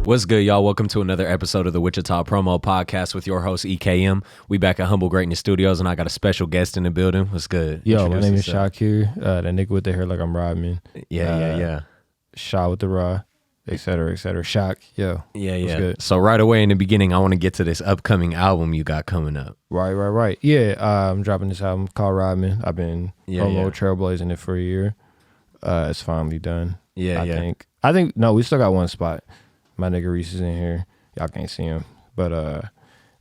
What's good, y'all? Welcome to another episode of the Wichita Promo Podcast with your host, EKM. We back at Humble Greatness Studios, and I got a special guest in the building. What's good? Yo, my name is Shvkxir. That nigga with the hair like I'm Rodman. Yeah. Shaw with the raw, et cetera, et cetera. Shock, yo. Yeah. Good? So right away in the beginning, I want to get to this upcoming album you got coming up. Right. Yeah, I'm dropping this album called Rodman. I've been trailblazing it for a year. It's finally done. I think, no, we still got one spot. My nigga Reese is in here. Y'all can't see him. But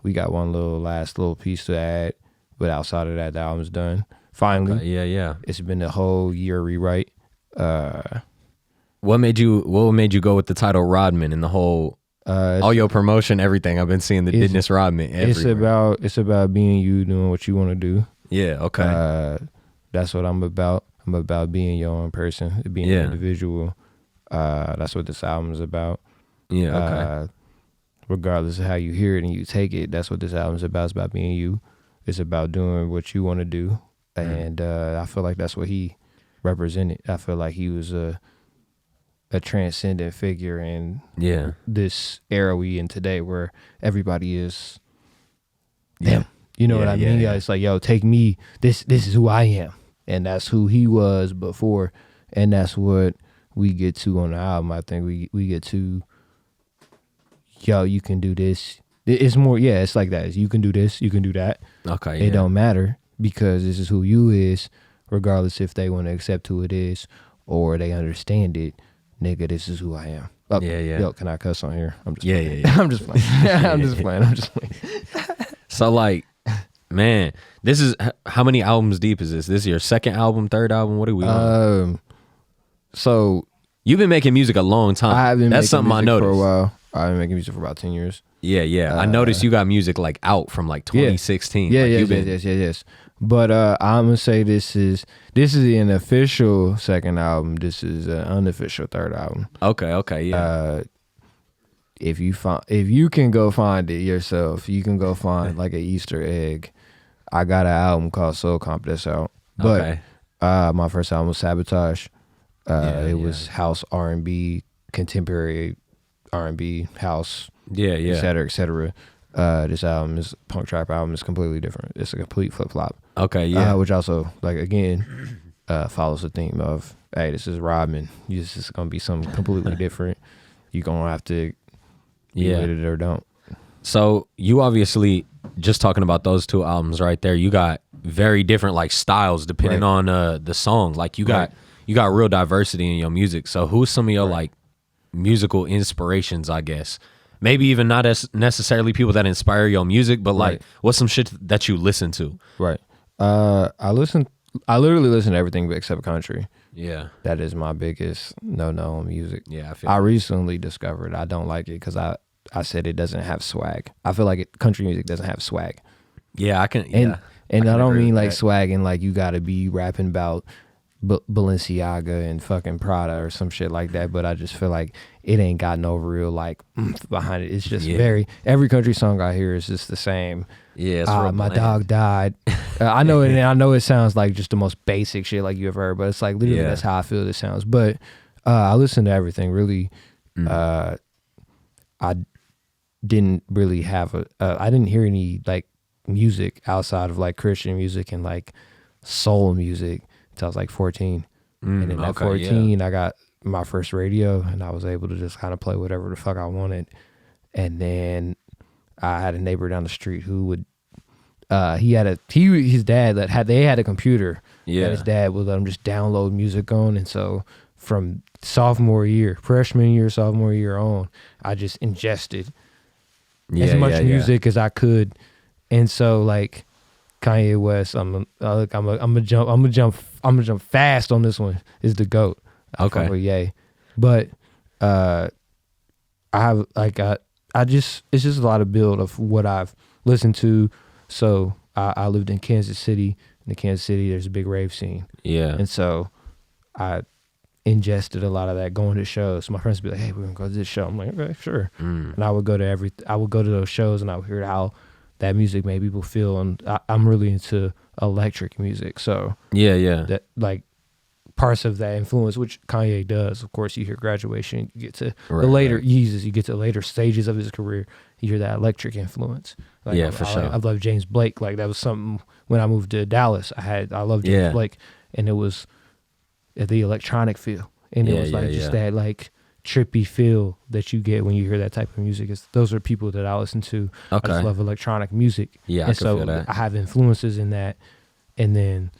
we got one last little piece to add. But outside of that, the album's done. Finally. Okay, yeah. It's been a whole year rewrite. What made you go with the title Rodman and the whole all your promotion, everything? I've been seeing the Dennis Rodman everywhere. It's about being you, doing what you want to do. Yeah, okay. That's what I'm about. I'm about being your own person, being an individual. That's what this album is about. Yeah, okay. Regardless of how you hear it and you take it, that's what this album is about. It's about being you. It's about doing what you want to do. And I feel like that's what he represented. I feel like he was a transcendent figure in this era we in today, where everybody is them. You know what I mean? Yeah. It's like, yo, take me. This is who I am, and that's who he was before, and that's what we get to on the album. I think we get to, yo, you can do this. It's more, it's like that. You can do this, you can do that. Okay, it don't matter, because this is who you is, regardless if they want to accept who it is or they understand it. Nigga, this is who I am. Oh, Yo, can I cuss on here? I'm just playing. I'm just playing. I'm just playing. So, like, man, this is, how many albums deep is this? This is your second album, third album? What are we on? So you've been making music a long time. I've been That's something I noticed. For a while. I've been making music for about 10 years. Yeah. I noticed you got music like out from like 2016. Yes. But I'm gonna say this is an official second album. This is an unofficial third album. Okay, yeah. If you can go find it yourself, you can go find like an Easter egg. I got an album called Soul Comp that's out. But my first album was Sabotage. It was house R&B, contemporary R&B, house, et cetera. This album, is punk trap album, is completely different. It's a complete flip flop. Okay, yeah. Which also, like, again, follows the theme of, hey, this is Rodman. This is gonna be something completely different. You're gonna have to be with it or don't. So you obviously, just talking about those two albums right there, you got very different like styles depending on the song. Like you got real diversity in your music. So who's some of your like musical inspirations, I guess? Maybe even not as necessarily people that inspire your music, but like what's some shit that you listen to? Right. I literally listen to everything except country. Yeah. That is my biggest no on music. Yeah, I recently discovered I don't like it because I said it doesn't have swag. I feel like country music doesn't have swag. Yeah, I can. And I don't mean like swag and like you got to be rapping about Balenciaga and fucking Prada or some shit like that, but I just feel like it ain't got no real like behind it. It's just every country song I hear is just the same. Yeah, my dog died. I know it. And I know it sounds like just the most basic shit like you ever heard, but it's like literally that's how I feel this sounds. But I listen to everything really. I didn't really have I didn't hear any like music outside of like Christian music and like soul music until I was like 14. And then at 14, I got my first radio and I was able to just kind of play whatever the fuck I wanted. And then I had a neighbor down the street who would, his dad they had a computer that his dad would let him just download music on. And so from freshman year on, I just ingested as much music as I could. And so like Kanye West, I'm gonna jump fast on this one, is the GOAT. Okay. With Ye. But I have like it's just a lot of build of what I've listened to. So I lived in Kansas City. In Kansas City, there's a big rave scene. Yeah. And so I ingested a lot of that going to shows. My friends would be like, hey, we're gonna go to this show. I'm like, okay, sure. And I would go to those shows and I would hear how that music made people feel. And I'm really into electric music. So that like parts of that influence, which Kanye does. Of course, you hear Graduation, you get to the later Yeezus, you get to later stages of his career, you hear that electric influence. Like, yeah, for sure. I love James Blake. Like, that was something when I moved to Dallas. I loved James Blake, and it was the electronic feel, and it was like just that like trippy feel that you get when you hear that type of music. Those are people that I listen to. Okay. I just love electronic music. Yeah, and I can feel that. I have influences in that, and then,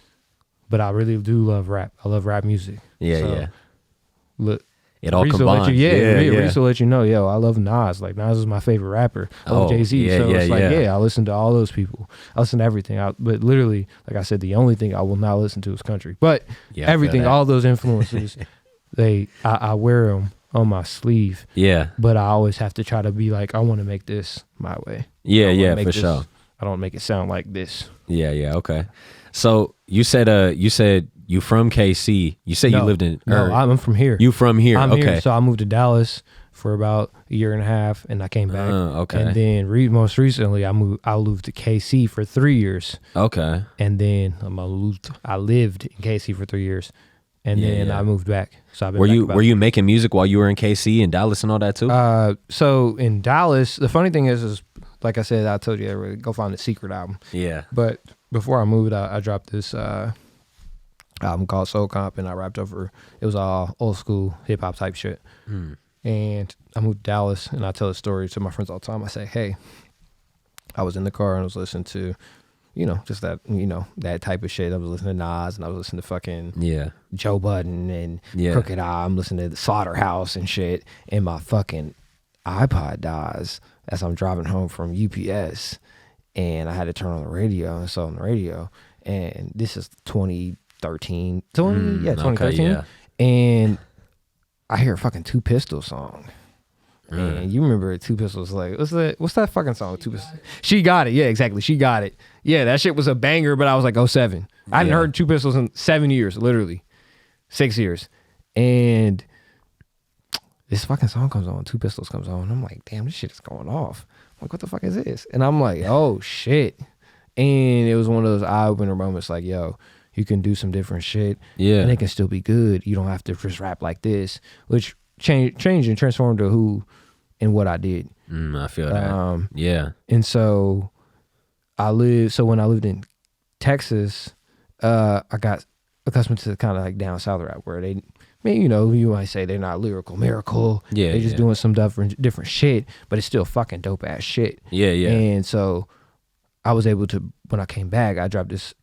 but I really do love rap. I love rap music. Yeah, so, yeah. Look, it all combines. Reese will let you know, yo, I love Nas. Like, Nas is my favorite rapper. I love Jay-Z. So it's like, I listen to all those people. I listen to everything. But literally, like I said, the only thing I will not listen to is country. But everything, all those influences, I wear them on my sleeve. Yeah. But I always have to try to be like, I want to make this my way. Yeah, for sure. I don't make it sound like this. Yeah, okay. So you said you from KC. You said you lived in. No, I'm from here. You from here? I'm okay. Here. So I moved to Dallas for about a year and a half, and I came back. Okay. And then most recently, I moved to KC for 3 years. Okay. And then I lived in KC for 3 years, and then I moved back. So I've been were you making music while you were in KC and Dallas and all that too? So in Dallas, the funny thing is like I said, I told you, go find the Secret album. Yeah. But before I moved, I dropped this album called Soul Comp, and I rapped over. It was all old school hip hop type shit. And I moved to Dallas, and I tell the story to my friends all the time. I say, hey, I was in the car and I was listening to, just that, that type of shit. I was listening to Nas, and I was listening to fucking Joe Budden and Crooked Eye. I'm listening to the Slaughterhouse and shit, and my fucking iPod dies as I'm driving home from UPS, and I had to turn on the radio. And so on the radio, and this is 2013, 2013, and I hear a fucking Two Pistols song. And you remember Two Pistols, like, what's that fucking song? Two Pistols. She Got It. Yeah, exactly. She Got It. Yeah, that shit was a banger, but I was like 07. I hadn't heard Two Pistols in 7 years, literally. 6 years. And this fucking song comes on, Two Pistols comes on, and I'm like, damn, this shit is going off. I'm like, what the fuck is this? And I'm like, oh shit. And it was one of those eye-opener moments, like, yo, you can do some different shit. Yeah. And it can still be good. You don't have to just rap like this, which changed and transformed to who and what I did. I feel that. Yeah. And so when I lived in Texas, I got accustomed to kind of like down south rap, where they, you might say they're not lyrical miracle. Yeah. They're just doing some different shit, but it's still fucking dope ass shit. Yeah. And so I was able to, when I came back, I dropped this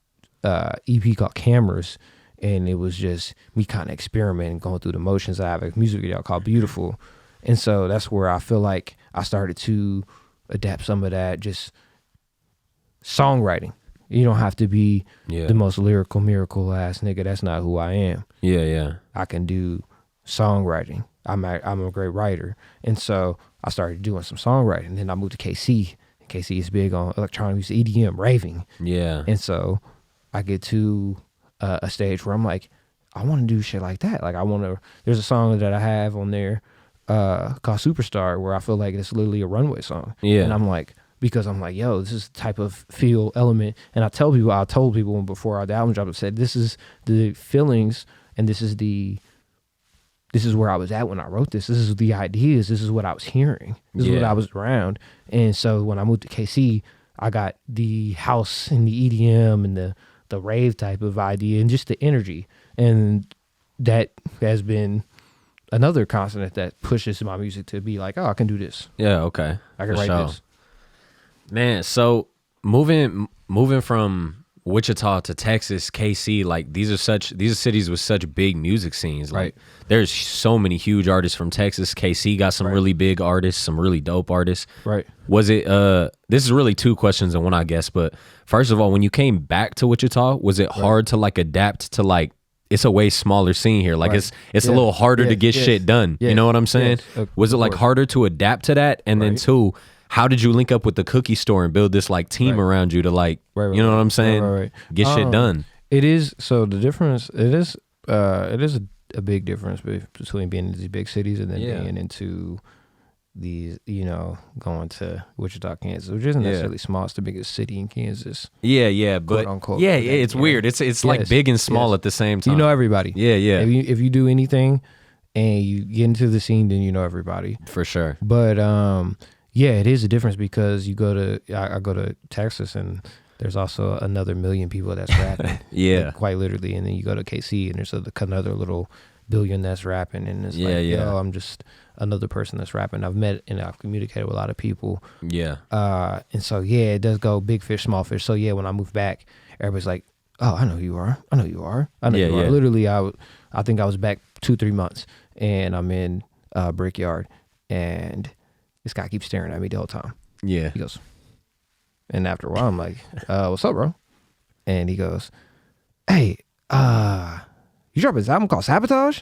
EP called Cameras, and it was just me kind of experimenting, going through the motions. I have a music video called Beautiful, and so that's where I feel like I started to adapt some of that, just songwriting. You don't have to be the most lyrical miracle ass nigga. That's not who I am. Yeah. I can do songwriting. I'm a great writer, and so I started doing some songwriting. Then I moved to KC. KC is big on electronic music, EDM, raving. Yeah. And so I get to a stage where I'm like, I want to do shit like that. Like, there's a song that I have on there called Superstar, where I feel like it's literally a runway song. Yeah. And I'm like, yo, this is the type of feel element. And I told people before the album dropped, I said, this is the feelings, and this is where I was at when I wrote this. This is the ideas. This is what I was hearing. This is what I was around. And so when I moved to KC, I got the house and the EDM and the rave type of idea and just the energy. And that has been another constant that pushes my music to be like, oh, I can do this. Yeah, okay. I can write this. Man, so moving from Wichita to Texas, KC, like these are cities with such big music scenes. Like, there's so many huge artists from Texas. KC got some really big artists, some really dope artists. Right. Was it this is really two questions in one, I guess, but first of all, when you came back to Wichita, was it hard to like adapt to, like, it's a way smaller scene here. Like it's a little harder to get shit done. You know what I'm saying? Was it like harder to adapt to that? And then two, how did you link up with the cookie store and build this like team around you to like, you know what I'm saying? Get shit done. It is. So the difference, it is a big difference between being in these big cities and then being into these, going to Wichita, Kansas, which isn't necessarily small. It's the biggest city in Kansas. Yeah, but unquote, it's weird. It's like big and small at the same time. You know everybody. Yeah. If you do anything and you get into the scene, then you know everybody. For sure. But it is a difference because you go to I go to Texas and there's also another million people that's rapping. Yeah. Like, quite literally. And then you go to KC and there's another little billion that's rapping, and it's I'm just another person that's rapping. I've met and I've communicated with a lot of people. Yeah. And so it does go big fish, small fish. So when I moved back, everybody's like, "Oh, I know who you are. I know you are. I know you are." Literally, I think I was back 2-3 months, and I'm in Brickyard, and this guy keeps staring at me the whole time. Yeah. He goes, and after a while, I'm like, "What's up, bro?" And he goes, "Hey, you dropped this album called Sabotage?"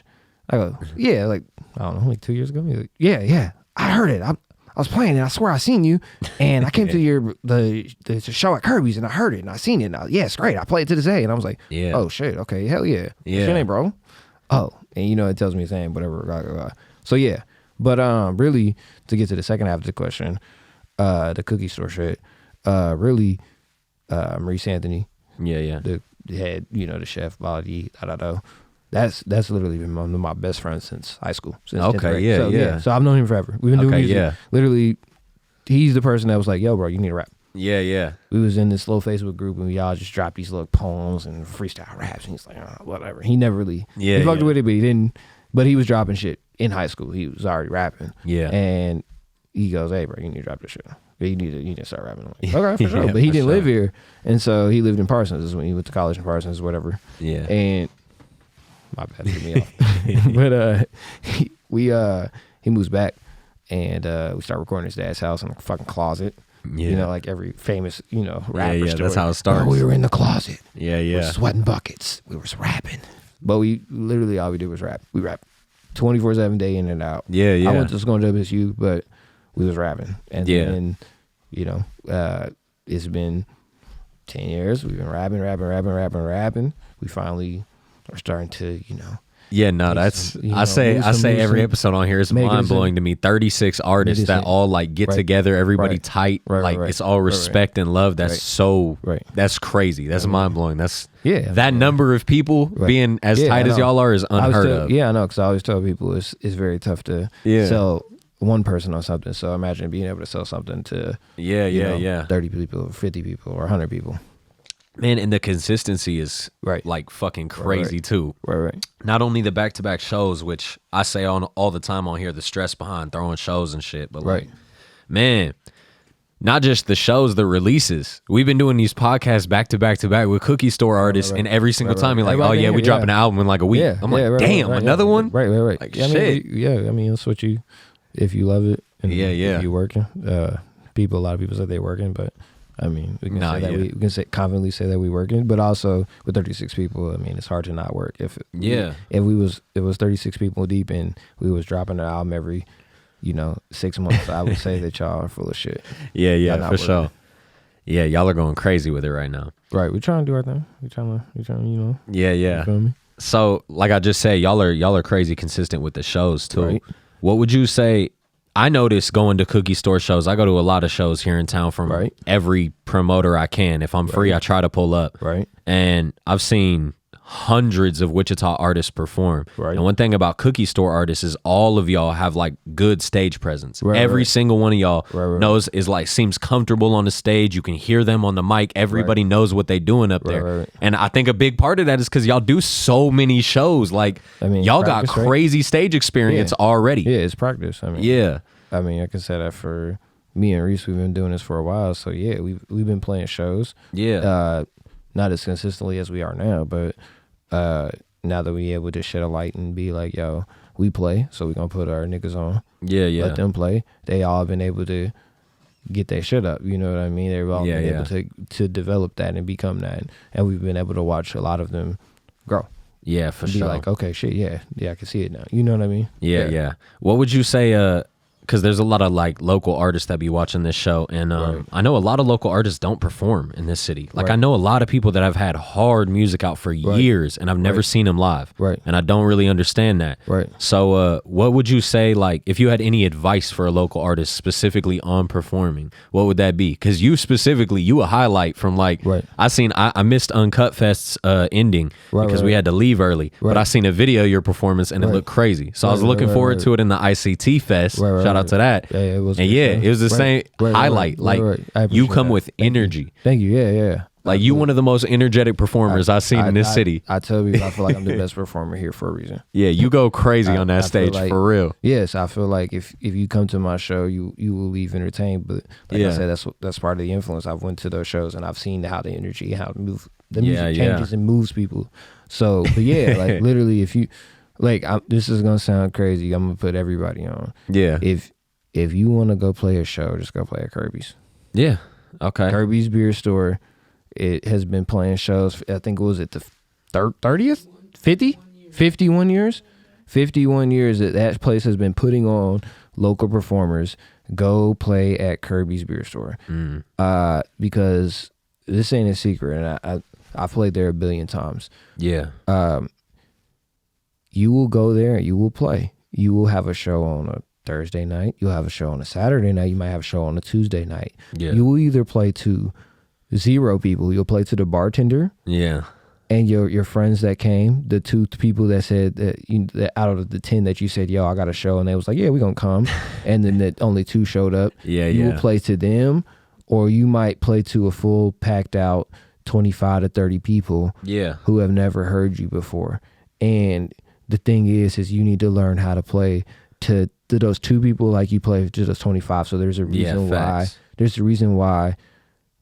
I go, "Yeah, like, I don't know, like 2 years ago." He's like, yeah, I heard it. I was playing it. I swear I seen you, and I came to the show at Kirby's, and I heard it, and I seen it. And it's great. I play it to this day, and I was like, "Oh shit, okay, hell yeah, what's your name, bro?" Oh, and it tells me his name, whatever. So but really, to get to the second half of the question, the cookie store shit, really, Maurice Anthony, the head, the chef, body, That's literally been one of my best friends since high school. Since 10th grade. So I've known him forever. We've been doing music. Yeah. Literally, he's the person that was like, "Yo, bro, you need to rap." Yeah. We was in this little Facebook group and we all just dropped these little poems and freestyle raps. And he's like, whatever. He never really, he fucked with it, but he didn't. But he was dropping shit in high school. He was already rapping. Yeah. And he goes, "Hey, bro, you need to drop this shit. You need to start rapping." I'm like, "Okay, for sure." But he didn't live here. And so he lived in Parsons. This is when he went to college in Parsons, whatever. Yeah. And my bad, threw me off. But he moves back, and we start recording his dad's house in a fucking closet. Yeah. Like every famous, rapper story. That's how it starts. We were in the closet. Yeah. We're sweating buckets. We was rapping. But we literally all we did was rap. We rap 24/7, day in and out. Yeah. I went to school in WSU, but we was rapping. And then, it's been 10 years. We've been rapping. We finally are starting to, that's I say every episode on here is mind blowing to me. 36 artists that all like get together, everybody tight, it's all respect and love. That's that's crazy. That's mind blowing. That's that number of people being as tight as y'all are is unheard of. Yeah, I know, because I always tell people it's very tough to sell one person on something. So imagine being able to sell something to 30 people, or 50 people, or 100 people. Man, and the consistency is like fucking crazy too. Right. Not only the back-to-back shows, which I say on all the time on here, the stress behind throwing shows and shit, but man, not just the shows, the releases. We've been doing these podcasts back-to-back with Cookie Store artists, and every single time you're like, "Oh yeah, we dropping an album in like a week." I'm like, "Damn, another one?" Right. Like, shit. I mean, that's what you, if you love it, and if you're working. A lot of people say they're working, but I mean, we can say that we can confidently say that we working, but also with 36 people, I mean, it's hard to not work. If it was 36 people deep and we was dropping an album every 6 months, I would say that y'all are full of shit. For sure. Yeah, y'all are going crazy with it right now. Right, we trying to do our thing. We trying, Yeah. You feel me? So, like I just said, y'all are crazy consistent with the shows too. Right. What would you say? I notice going to Cookie Store shows. I go to a lot of shows here in town from every promoter I can. If I'm free, I try to pull up. Right. And I've seen hundreds of Wichita artists perform. Right. And one thing about Cookie Store artists is all of y'all have like good stage presence. Every single one of y'all knows seems comfortable on the stage. You can hear them on the mic. Everybody knows what they doing up there. And I think a big part of that is because y'all do so many shows. Like, y'all got crazy stage experience already. Yeah, it's practice. I mean, I can say that for me and Reese, we've been doing this for a while. So yeah, we've been playing shows. Yeah. Not as consistently as we are now, but now that we able to shed a light and be like, "Yo, we play," so we're gonna put our niggas on. Let them play. They all been able to get their shit up. You know what I mean? They've all been able to develop that and become that, and we've been able to watch a lot of them grow. Yeah, for and sure. Be like, okay, shit, yeah, I can see it now. You know what I mean? Yeah. What would you say? because there's a lot of like local artists that be watching this show, and I know a lot of local artists don't perform in this city. Like I know a lot of people that have had hard music out for years, and I've never seen them live. Right. And I don't really understand that. Right. So what would you say, like, if you had any advice for a local artist specifically on performing, what would that be? Because you specifically, you a highlight from like, I missed Uncut Fest's ending because we had to leave early, but I seen a video of your performance and it looked crazy. So I was looking forward to it in the ICT Fest. Shout out to that. Yeah, it was. And it was the same highlight. Like you come with energy. Thank you. Yeah. Like you one of the most energetic performers I've seen in this city. I tell you, I feel like I'm the best performer here for a reason. Yeah, you go crazy on that stage like, for real. Yes, I feel like if you come to my show, you will leave entertained. But like I said, that's part of the influence. I've went to those shows and I've seen how the energy, how the music changes and moves people. So, but yeah, like literally, if you like, this is gonna sound crazy. I'm gonna put everybody on. Yeah. If you want to go play a show, just go play at Kirby's. Yeah. Okay. Kirby's Beer Store. It has been playing shows. I think it was at the 30th, 51 years. 51 years that place has been putting on local performers. Go play at Kirby's Beer Store. Because this ain't a secret, and I played there a billion times. Yeah. You will go there and you will play. You will have a show on a Thursday night. You'll have a show on a Saturday night. You might have a show on a Tuesday night. Yeah. You will either play to 0 people. You'll play to the bartender. Yeah. And your friends that came, the 2 people that said that out of the 10 that you said, yo, I got a show, and they was like, yeah, we're gonna come. And then that only 2 showed up. You will play to them, or you might play to a full packed out 25 to 30 people who have never heard you before. And the thing is you need to learn how to play to those 2 people like you play to those 25. So there's a reason why. There's a reason why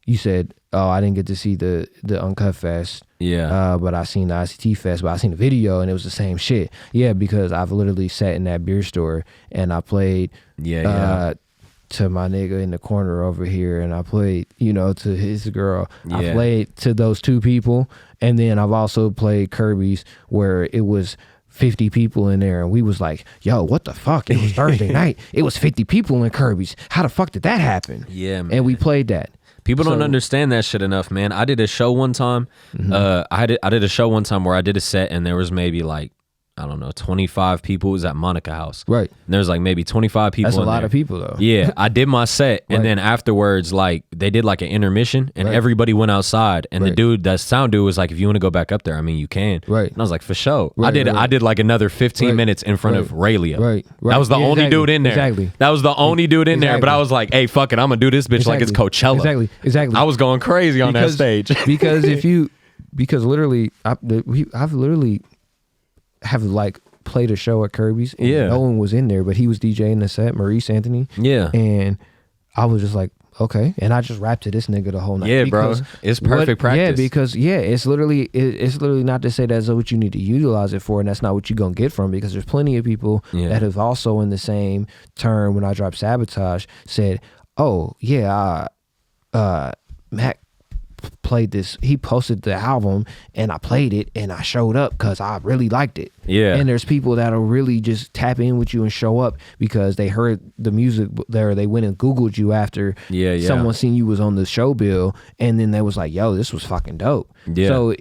you said, oh, I didn't get to see the Uncut Fest. Yeah. But I seen the ICT Fest, but I seen the video and it was the same shit. Yeah, because I've literally sat in that beer store and I played to my nigga in the corner over here, and I played, to his girl. Yeah. I played to those 2 people, and then I've also played Kirby's where it was 50 people in there, and we was like, yo, what the fuck? It was Thursday night. It was 50 people in Kirby's. How the fuck did that happen? Yeah, man. And we played that. People don't understand that shit enough, man. I did a show one time. I did a show one time where I did a set, and there was maybe like, I don't know, 25 people. It was at Monica House. Right. And there's like maybe 25 people. That's a lot of people though. Yeah. I did my set, and then afterwards, like they did like an intermission, and everybody went outside, and the sound dude was like, if you want to go back up there, I mean, you can. Right. And I was like, for sure. I did like another 15 minutes in front of Raylia. Right. That was the only dude in there. Exactly. That was the only dude in there, but I was like, hey, fuck it, I'm gonna do this bitch like it's Coachella. Exactly. I was going crazy on that stage. because literally, I've literally have like played a show at Kirby's, and no one was in there, but he was DJing the set, Maurice Anthony. Yeah. And I was just like, okay. And I just rapped to this nigga the whole night. Yeah, bro. It's perfect practice. Yeah, because it's literally not to say that's what you need to utilize it for, and that's not what you're gonna get from, because there's plenty of people that have also in the same term when I dropped Sabotage said, oh yeah, Mac played this, he posted the album and I played it and I showed up because I really liked it. Yeah. And there's people that'll really just tap in with you and show up because they heard the music there, they went and Googled you after someone seen you was on the show bill, and then they was like, yo, this was fucking dope. Yeah. So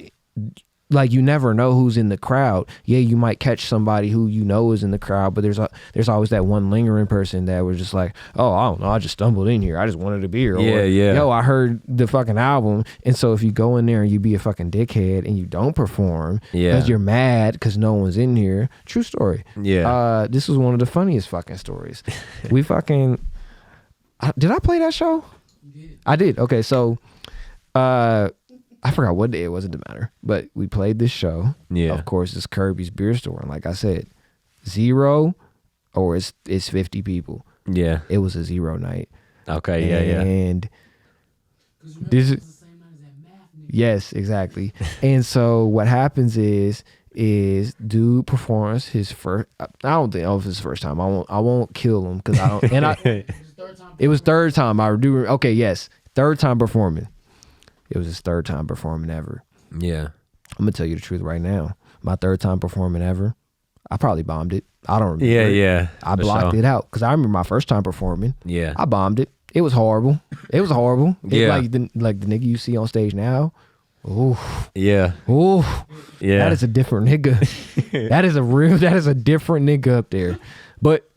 like, you never know who's in the crowd. Yeah, you might catch somebody who you know is in the crowd, but there's always that one lingering person that was just like, oh, I don't know, I just stumbled in here, I just wanted a beer. Or, yo, I heard the fucking album. And so if you go in there and you be a fucking dickhead and you don't perform because you're mad because no one's in here, true story. Yeah. This was one of the funniest fucking stories. We fucking, did I play that show? You did. I did. Okay, so I forgot what day it was, it didn't matter. But we played this show. Yeah. Of course, it's Kirby's Beer Store. And like I said, 0 or it's 50 people. Yeah. It was a 0 night. Okay, And this is the same night as that math nigga. Yes, exactly. And so what happens is dude performs his first, I don't think it was his first time. I won't kill him because I don't, and it was third time. I do, okay, yes. Third time performing. It was his third time performing ever. Yeah. I'm going to tell you the truth right now. My third time performing ever, I probably bombed it. I don't remember. Yeah. I blocked it out because I remember my first time performing. Yeah. I bombed it. It was horrible. Yeah. Like the nigga you see on stage now. Ooh. Yeah. Ooh. Yeah. That is a different nigga. that is a different nigga up there. But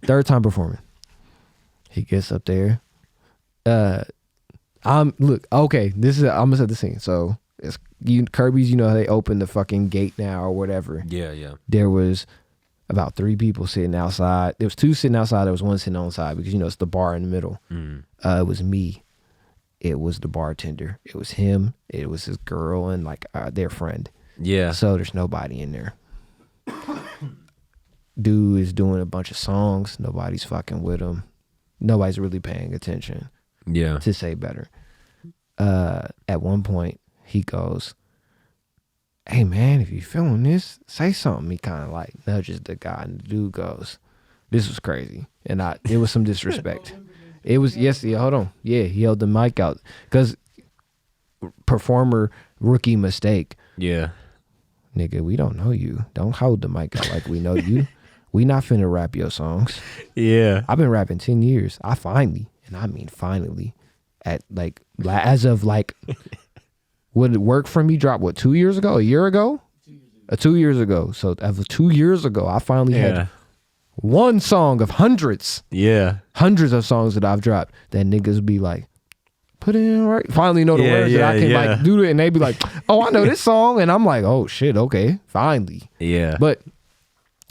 third time performing. He gets up there. I'm gonna set the scene. So it's Kirby's, you know how they open the fucking gate now or whatever. Yeah. There was about 3 people sitting outside. There was 2 sitting outside. There was 1 sitting on the side because, you know, it's the bar in the middle. It was me. It was the bartender. It was him. It was his girl and like their friend. Yeah. So there's nobody in there. Dude is doing a bunch of songs. Nobody's fucking with him. Nobody's really paying attention. Yeah. To say better. At one point, he goes, "Hey man, if you feeling this, say something." He kind of like nudges the guy, and the dude goes, "This was crazy," and it was some disrespect. It was hold on, he held the mic out because performer rookie mistake. Yeah, nigga, we don't know you. Don't hold the mic out like we know you. We not finna rap your songs. Yeah, I've been rapping 10 years. I finally, and I mean finally, at like as of like. Would it work for me? Drop what, 2 years ago? A year ago? 2 years ago. So as of 2 years ago, I finally had 1 song of hundreds. Yeah. Hundreds of songs that I've dropped that niggas be like, put it in right. Finally know the words that I can like do it. And they be like, oh, I know this song. And I'm like, oh shit, okay, finally. Yeah. But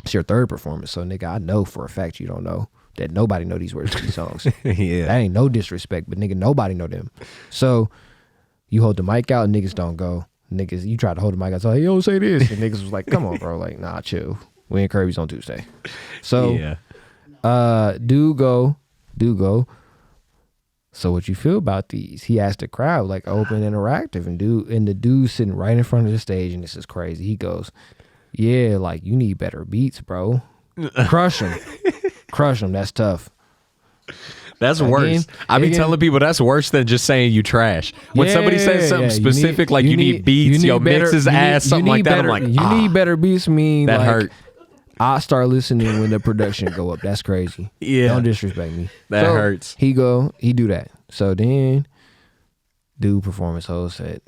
it's your third performance. So nigga, I know for a fact you don't know that nobody know these words to these songs. Yeah. That ain't no disrespect, but nigga, nobody know them. So you hold the mic out and niggas don't go. Niggas, you try to hold the mic out, so hey, yo, say this. And niggas was like, come on, bro. Like, nah, chill. We in Kirby's on Tuesday. So, do go. So what you feel about these? He asked the crowd, like open, interactive, and the dude sitting right in front of the stage, and this is crazy. He goes, yeah, like you need better beats, bro. Crush them. That's tough. That's worse. I be telling people that's worse than just saying you trash. When somebody says something specific, like you need beats, your mix is ass, something like that, I'm like, you need better beats. Mean that like, hurt. I start listening when the production go up. That's crazy. Yeah, don't disrespect me. That hurts. He do that. So then, dude perform his whole set.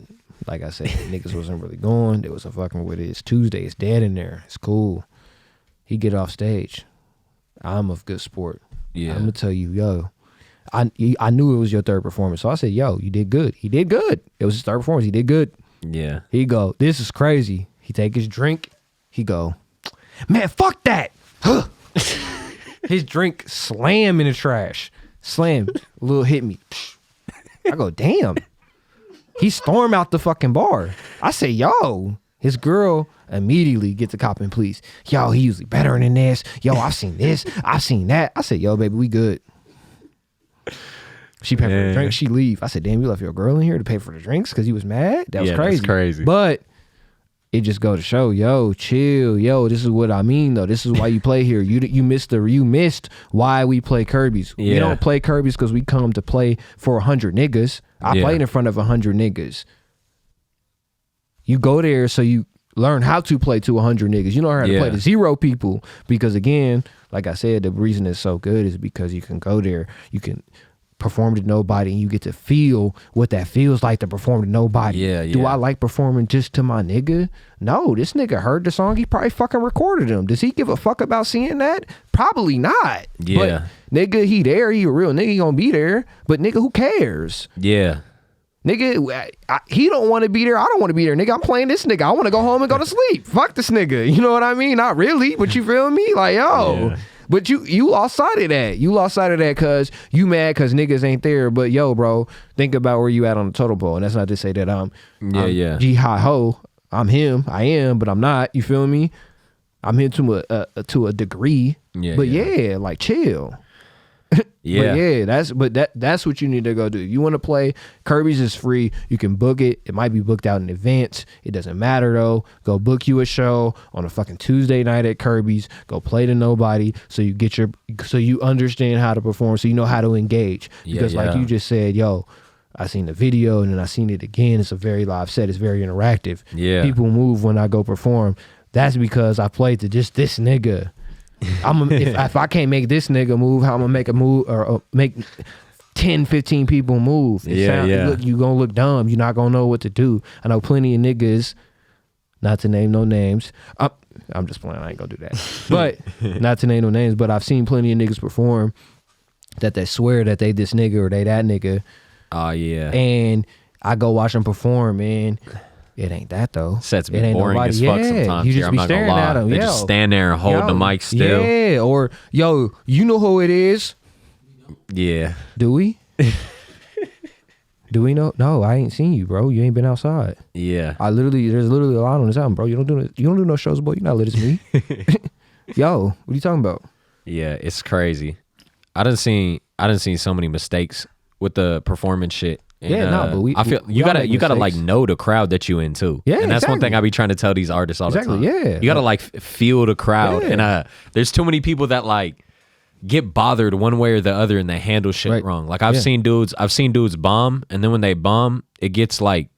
Like I said, niggas wasn't really going. There was a fucking with it. It's Tuesday. It's dead in there. It's cool. He get off stage. I'm a good sport. Yeah, I'm gonna tell you, yo. I knew it was your third performance. So I said, yo, you did good. He did good. It was his third performance. He did good. Yeah. He go, this is crazy. He take his drink. He go, man, fuck that. His drink slam in the trash. Slam. A little hit me. I go, damn. He stormed out the fucking bar. I say, yo. His girl immediately gets a cop and police. Yo, he usually better than this. Yo, I've seen this. I've seen that. I said, yo, baby, we good. She paid for the drink. She leave. I said, damn, you left your girl in here to pay for the drinks because he was mad? That was crazy. That's crazy. But it just go to show, yo, chill. Yo, this is what I mean, though. This is why you play here. You missed why we play Kirby's. Yeah. We don't play Kirby's because we come to play for 100 niggas. I played in front of 100 niggas. You go there so you learn how to play to 100 niggas. You know how to play to 0 people. Because again, like I said, the reason it's so good is because you can go there, you can perform to nobody, and you get to feel what that feels like to perform to nobody. Do I like performing just to my nigga? No, this nigga heard the song. He probably fucking recorded him. Does he give a fuck about seeing that? Probably not. Yeah. But nigga, he there. He a real nigga. He gonna be there. But nigga, who cares? Yeah. Nigga, he don't want to be there. I don't want to be there. Nigga, I'm playing this nigga. I want to go home and go to sleep. Fuck this nigga. You know what I mean? Not really, but you feel me? Like, yo. Yeah. But you lost sight of that. You lost sight of that because you mad because niggas ain't there. But yo, bro, think about where you at on the total pole. And that's not to say that I'm G-hi-ho. I'm him. I am, but I'm not. You feel me? I'm him to a degree. Yeah, but like chill. Yeah. But that's what you need to go do. If you want to play, Kirby's is free. You can book it. It might be booked out in advance. It doesn't matter though. Go book you a show on a fucking Tuesday night at Kirby's. Go play to nobody so you understand how to perform, so you know how to engage. Because like you just said, yo, I seen the video and then I seen it again. It's a very live set. It's very interactive. Yeah. People move when I go perform. that's because I played to just this nigga. If I can't make this nigga move, how I'm gonna make a move or make 10, 15 people move? You gonna look dumb. You're not gonna know what to do. I know plenty of niggas, not to name no names. I'm just playing. I ain't gonna do that. But not to name no names. But I've seen plenty of niggas perform that they swear that they this nigga or they that nigga. Oh yeah. And I go watch them perform, man. It ain't that though. Sets be boring as fuck sometimes. You just be staring at them. They just stand there and hold the mic still. Yeah, or yo, you know who it is? Yeah. Do we? Do we know? No, I ain't seen you, bro. You ain't been outside. Yeah. There's literally a lot on this album, bro. You don't do no shows, boy. You're not lit as me. Yo, what are you talking about? Yeah, it's crazy. I done seen so many mistakes with the performance shit. And, but I feel you gotta like know the crowd that you into. Yeah, and that's one thing I be trying to tell these artists all the time. Yeah, you gotta like feel the crowd. And there's too many people that like get bothered one way or the other and they handle shit wrong. Like I've seen dudes bomb, and then when they bomb, it gets like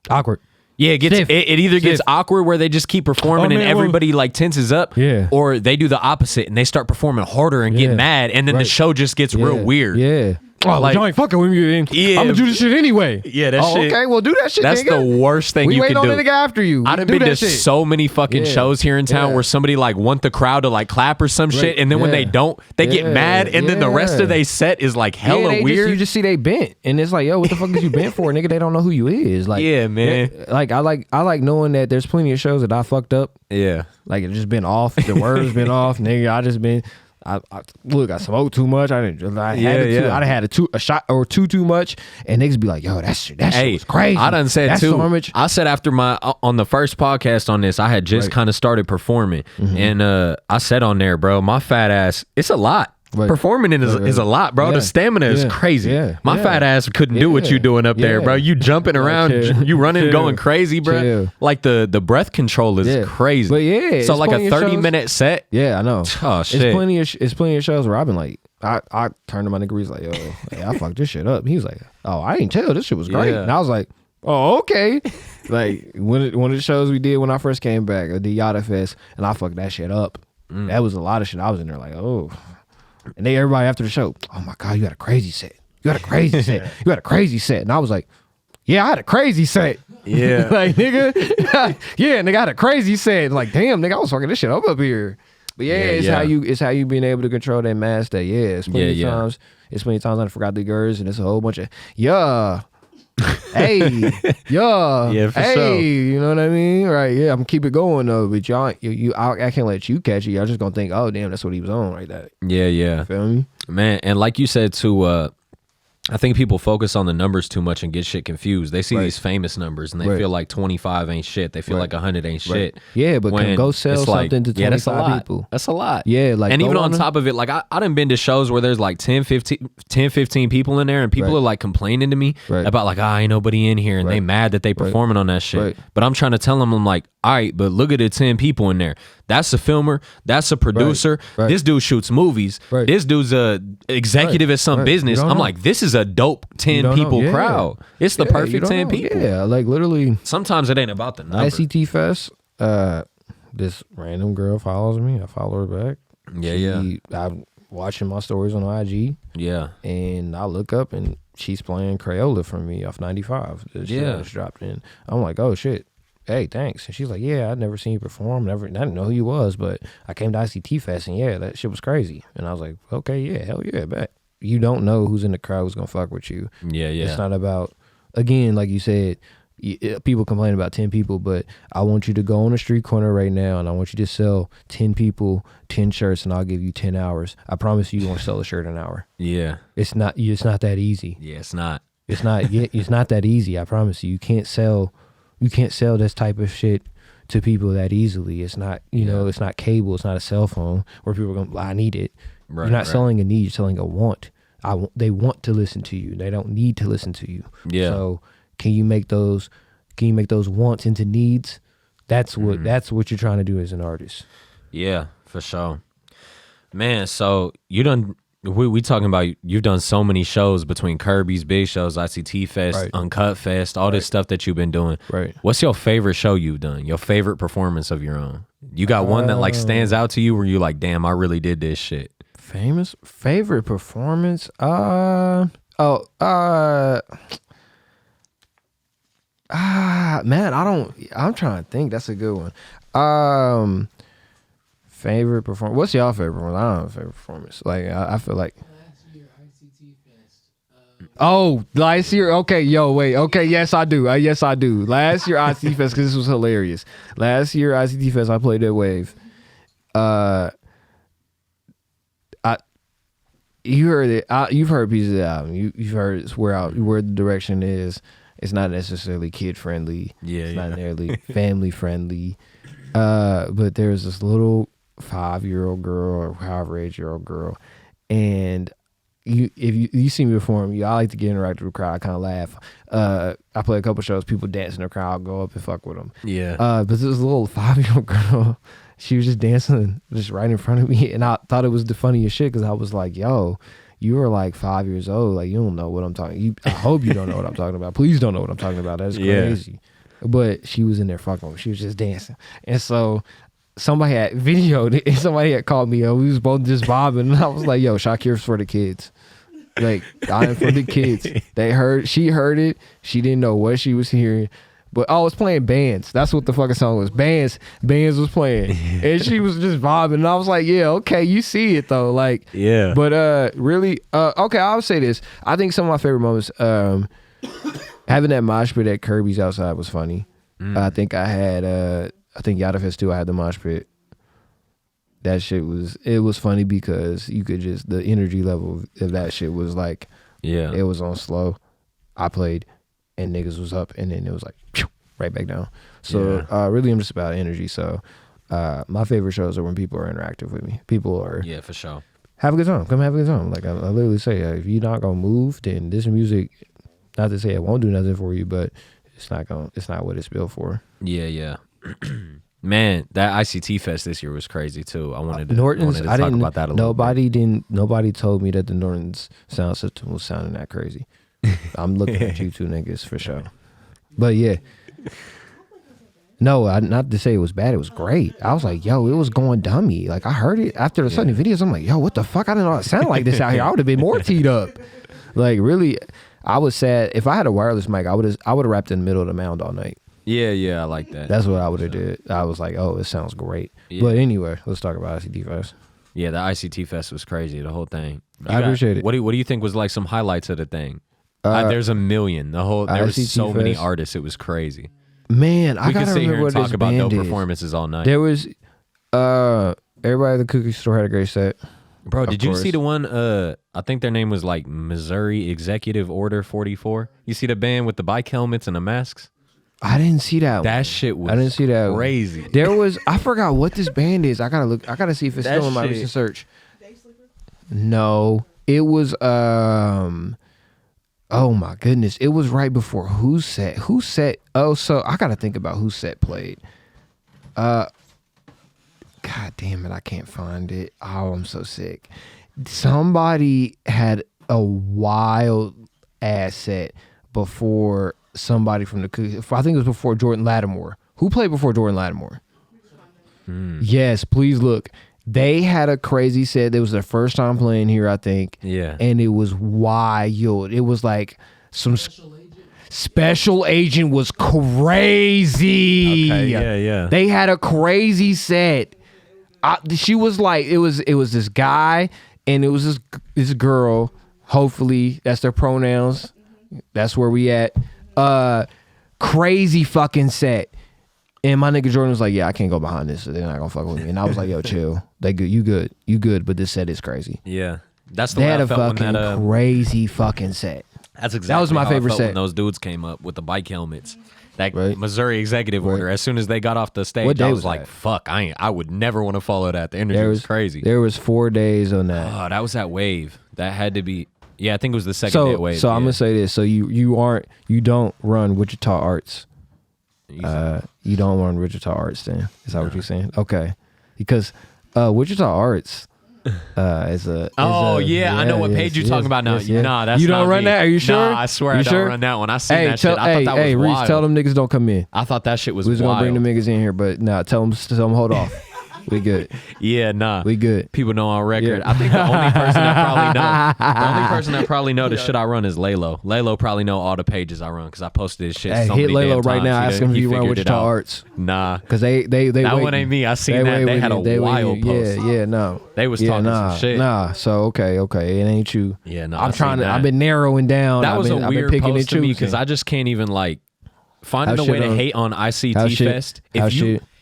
awkward. Yeah, it either gets awkward where they just keep performing and everybody like tenses up, or they do the opposite and they start performing harder and get mad, and then the show just gets real weird. Yeah. Oh, like, you ain't fucking with me. I'm gonna do this shit anyway. Yeah, that shit. Okay, well, do that shit. That's nigga. The worst thing you can do. We waiting on the nigga after you. I done been to so many fucking shows here in town where somebody like want the crowd to like clap or some shit, and then when they don't, they get mad, and then the rest of they set is like hella weird. You just see they bent, and it's like, yo, what the fuck is you bent for, nigga? They don't know who you is. Like, yeah, man. Like I like knowing that there's plenty of shows that I fucked up. Yeah, like it just been off. The word's been off, nigga. I just been. I smoked too much. I had a shot or two too much, and niggas be like, "Yo, that shit was crazy." I done said too. I said after on the first podcast on this, I had just kind of started performing, and I said on there, bro, my fat ass, it's a lot. Performing is a lot, bro. The stamina is crazy. My fat ass couldn't do what you doing up there, bro. You jumping around, you running, going crazy, bro. Like the breath control is crazy. But so like a 30-minute set. Yeah, I know. Oh shit. It's plenty of shows where I've been like, I turned to my nigga, he's like, yo, hey, I fucked this shit up. He was like, oh, I ain't tell. This shit was great. And I was like, oh, okay. Like one of the shows we did when I first came back, the Yada Fest, and I fucked that shit up. That was a lot of shit. I was in there like, oh. And everybody after the show, oh my God, you had a crazy set. You had a crazy set. You had a crazy set. And I was like, yeah, I had a crazy set. Yeah. Like, nigga, yeah, nigga, I had a crazy set. Like, damn, nigga, I was fucking this shit up here. But it's how you being able to control that mass that, it's plenty of times I forgot the girls, and it's a whole bunch of, hey, for sure. You know what I mean? Right, I'm gonna keep it going though, but I can't let you catch it. Y'all just gonna think, oh damn, that's what he was on right there. Yeah. Feel me? Man, and like you said too, I think people focus on the numbers too much and get shit confused. They see these famous numbers and they feel like 25 ain't shit. They feel like 100 ain't shit. Yeah, but go sell something to 25 people. That's a lot. Yeah, like, and even on top of it, like I done been to shows where there's like 10, 15 people in there, and people are like complaining to me about like, ain't nobody in here, and they mad that they performing on that shit. But I'm trying to tell them, I'm like, all right, but look at the 10 people in there. That's a filmer. That's a producer. This dude shoots movies. This dude's a executive at some business. I'm like, this is a dope 10 people crowd. It's the perfect 10 people. Yeah, like literally. Sometimes it ain't about the number. ICT Fest, this random girl follows me. I follow her back. I'm watching my stories on IG. Yeah. And I look up and she's playing Crayola for me off 95. Just dropped in. I'm like, oh shit. Hey, thanks. And she's like, yeah, I'd never seen you perform. I didn't know who you was, but I came to ICT Fest, and that shit was crazy. And I was like, okay, yeah, hell yeah, bet. You don't know who's in the crowd who's gonna fuck with you. Yeah. It's not about, again, like you said, people complain about 10 people, but I want you to go on a street corner right now, and I want you to sell 10 people 10 shirts, and I'll give you 10 hours. I promise you won't sell a shirt an hour. Yeah. It's not that easy. Yeah, it's not. It's not that easy. I promise you. You can't sell this type of shit to people that easily. It's not, it's not cable. It's not a cell phone where people are going, I need it. Right, you're not selling a need. You're selling a want. They want to listen to you. They don't need to listen to you. Yeah. So can you make those wants into needs? That's what you're trying to do as an artist. Yeah, for sure. Man, so you done. We talking about, you've done so many shows between Kirby's big shows, ICT Fest, Uncut Fest, all this stuff that you've been doing. Right. What's your favorite show you've done? Your favorite performance of your own? You got one that like stands out to you where you like, damn, I really did this shit. Famous favorite performance? Man, I'm trying to think. That's a good one. Favorite performance. What's y'all favorite performance? I don't have a favorite performance. Like I feel like last year ICT Fest. Oh, last year. Okay, yo, wait. Okay, yes, I do. Yes, I do. Last year ICT Fest, because this was hilarious. Last year ICT Fest, I played that wave. You heard it. You've heard pieces of the album. You've heard where the direction is. It's not necessarily kid friendly. Yeah, it's not necessarily family friendly. But there's this little 5-year-old girl or however 8-year-old girl, and if you see me perform, I like to get interactive with the crowd. I kind of laugh. I play a couple shows, people dance in the crowd, I'll go up and fuck with them. Yeah. But this little 5-year-old girl, she was just dancing just right in front of me, and I thought it was the funniest shit because I was like, yo, you are like 5 years old. Like, you don't know what I'm talking. I hope you don't know what I'm talking about. Please don't know what I'm talking about. That's crazy. Yeah. But she was in there fucking with me. She was just dancing. And so somebody had videoed it, and somebody had called me. We was both just bobbing. And I was like, yo, Shvkxir's for the kids. Like, I am for the kids. She heard it. She didn't know what she was hearing. But I was playing bands. That's what the fucking song was. Bands was playing. And she was just vibing. And I was like, yeah, okay, you see it though. Like, yeah. But really, okay, I would say this. I think some of my favorite moments, having that mosh pit at Kirby's outside was funny. I think I had Yada Fest too. I had the mosh pit. That shit was funny because you could just, the energy level of that shit was like, yeah, it was on slow. I played and niggas was up and then it was like right back down. So really I'm just about energy. So my favorite shows are when people are interactive with me. People are, yeah, for sure. Have a good time. Come have a good time. Like I literally say, if you're not gonna move, then this music, not to say it won't do nothing for you, but it's not what it's built for. Yeah. Man, that ICT Fest this year was crazy too. I wanted to I talk about that a little bit. Nobody told me that the Norton's sound system was sounding that crazy. I'm looking at you two niggas for sure. But yeah. No, not to say it was bad. It was great. I was like, yo, it was going dummy. Like I heard it after the Sunday videos. I'm like, yo, what the fuck? I didn't know it sounded like this out here. I would have been more teed up. Like really, I was sad. If I had a wireless mic, I would have rapped in the middle of the mound all night. Yeah, I like that. That's what I would have did. I was like, oh, it sounds great. Yeah. But anyway, let's talk about ICT Fest. Yeah, the ICT Fest was crazy, the whole thing. I appreciate it. What do you think was like some highlights of the thing? There's a million. There was so many artists. It was crazy. Man, we could sit here and talk about dope performances all night. There was everybody at the cookie store had a great set. Bro, did you see the one, I think their name was like Missouri Executive Order 44? You see the band with the bike helmets and the masks? I didn't see that. That shit was I didn't see that crazy. There was, I forgot what this band is. I gotta see if it's still in my recent search. No, it was oh my goodness, it was right before Who Set. Oh, so I gotta think about Who Set played. God damn it, I can't find it. Oh, I'm so sick. Somebody had a wild ass set before somebody from the, I think it was before Jordan Lattimore. Who played before Jordan Lattimore? Yes, please look. They had a crazy set. It was their first time playing here, I think. Yeah. And it was wild. It was like some Special Agent was crazy. Okay, yeah. They had a crazy set. She was like, it was this guy and it was this girl. Hopefully that's their pronouns. That's where we at. Crazy fucking set. And my nigga Jordan was like, yeah, I can't go behind this. So they're not gonna fuck with me. And I was like, yo, chill. They good. You good. But this set is crazy. Yeah. That's the they way had I a felt fucking when that, crazy fucking set. That's exactly that was my how favorite I felt set. When those dudes came up with the bike helmets. That right. Missouri Executive Order. As soon as they got off the stage, I was like, fuck, I would never want to follow that. The energy was crazy. There was 4 days on that. Oh, that was that wave. That had to be, yeah, I think it was the second day wave. So I'm gonna say this. So you don't run Wichita Arts. You don't run Wichita Arts then. Is that what you're saying? Okay. Because Wichita Arts, I know what page you're talking about now. Yes. Nah, that's you don't not run me. that. Are you sure? Nah, I swear I don't run that one. I seen that shit. I thought that was Reese, wild. tell them niggas don't come in. I thought that shit was We was wild. gonna bring them niggas in here, but nah, tell them hold off. We good. Yeah, nah. We good. People know on record. Yeah. I think the only person that probably know the shit I run is Lalo. Lalo probably know all the pages I run because I posted this shit. Hey, so hit many Lalo damn right times. now. Ask him if you run figured it Wichita out. Arts. Nah, Cause they that one ain't me. I seen that. They had a wild post. Yeah, no. They was talking some shit. Nah. So okay, it ain't you. Yeah, no. I'm trying to. I've been narrowing down. That was a weird picking post and to me because choosing. I just can't even like finding a way to hate on ICT Fest.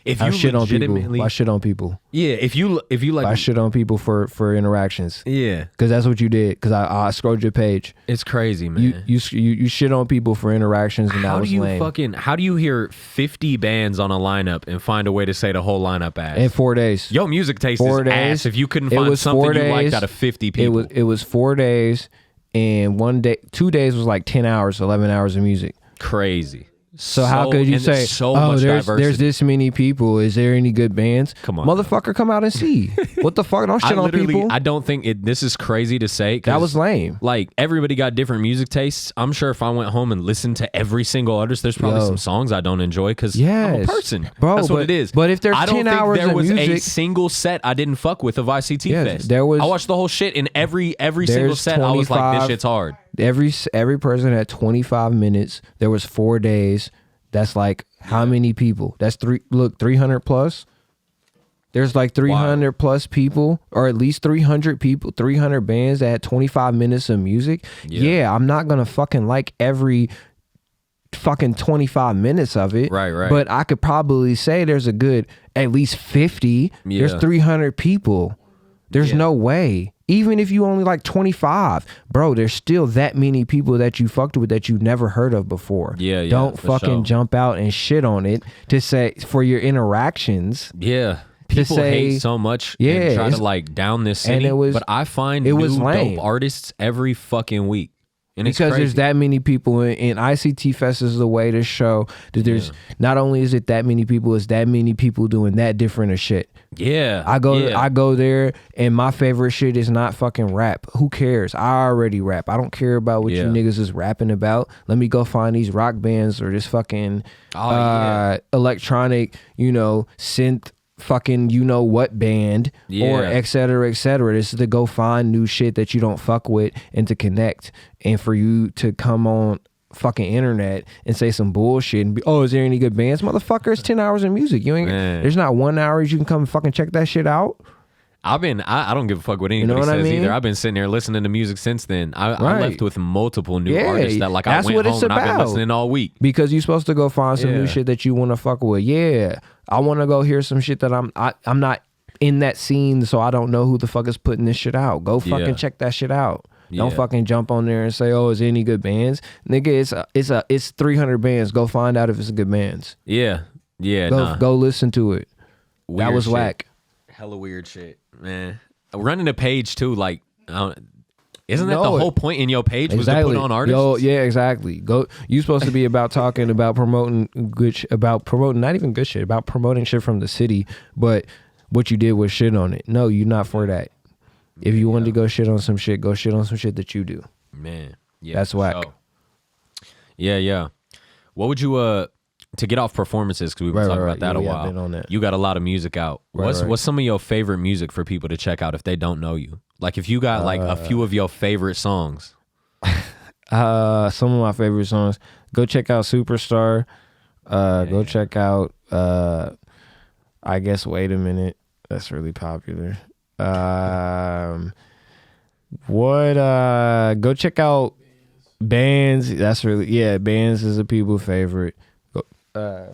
If you shit on people, legitimately, why shit on people? yeah, if you like, Why shit on people for interactions? yeah, Because that's what you did. Because I scrolled your page. it's crazy, man. You shit on people for interactions, and that was lame. How do you hear 50 bands on a lineup and find a way to say the whole lineup ass? In 4 days. Yo, music taste 4 is days. ass. If you couldn't It find was something 4 you liked days. out of 50 people, It was 4 days, and 1 day, 2 days was like 10 hours, 11 hours of music. crazy. So how could you and say, so oh, much there's diversity. this many people. Is there any good bands? Come on, motherfucker, come out and see. What the fuck? Don't shit on people. I don't think this is crazy to say. 'Cause, That was lame. Like, everybody got different music tastes. I'm sure if I went home and listened to every single artist, there's probably some songs I don't enjoy because I'm a Yes. person. Bro, That's what but- it is. but if there's I don't 10 think hours there of was a music- single set I didn't fuck with of ICT Yes, Fest. there was- I watched the whole shit, and every single There's set I was like, 25 this shit's hard. Every person had 25 minutes. There was 4 days. That's like how many people? That's 300 plus. There's like 300 plus people, or at least 300 people, 300 bands that had 25 minutes of music. Yeah, I'm not gonna fucking like every fucking 25 minutes of it. Right. But I could probably say there's a good at least 50. Yeah. There's 300 people. There's no way. Even if you only like 25, bro, there's still that many people that you fucked with that you never heard of before. Yeah, Don't for fucking sure. jump out and shit on it to say for your interactions. Yeah. People say- hate so much Yeah, and try to it's- like down this and city, it was- but I find it new was lame. dope artists every fucking week. And Because it's crazy. there's that many people and ICT Fest is the way to show that there's not only is it that many people, it's that many people doing that different of shit. Yeah. I go there and my favorite shit is not fucking rap. Who cares? I already rap. I don't care about what you niggas is rapping about. Let me go find these rock bands or this fucking electronic, synth fucking what band or et cetera, et cetera. This is to go find new shit that you don't fuck with and to connect, and for you to come on fucking internet and say some bullshit and be, oh, is there any good bands? Motherfucker, it's 10 hours of music. You ain't there's not 1 hour you can come fucking check that shit out. I don't give a fuck what anybody what I says mean? either. I've been sitting there listening to music since then. I Right. left with multiple new Yeah, artists that like I that's went what home it's and I've been about. listening all week. Because you're supposed to go find some new shit that you want to fuck with. Yeah, I want to go hear some shit that I'm not in that scene, so I don't know who the fuck is putting this shit out. Go fucking check that shit out. Don't fucking jump on there and say, oh, is there any good bands? Nigga, it's 300 bands. Go find out if it's good bands. Yeah. Go listen to it. Weird that was shit. whack. Hella weird shit, man. Running a page too, like, isn't that No, the whole point in your page was to Exactly. put on artists? Yo, yeah, exactly. You supposed to be about talking about promoting about promoting not even good shit, about promoting shit from the city, but what you did was shit on it. No, you're not for that. If you wanted to go shit on some shit, go shit on some shit that you do. Man, yeah, That's for whack. sure. Yeah. What would you to get off performances, because we've been Right, talking right, about that yeah, a we have while. been on that. You got a lot of music out. Right. What's some of your favorite music for people to check out if they don't know you? Like if you got like a few of your favorite songs. Some of my favorite songs. Go check out Superstar. Go check out I guess Wait a Minute. That's really popular. Go check out Bands. That's really Bands is a people favorite.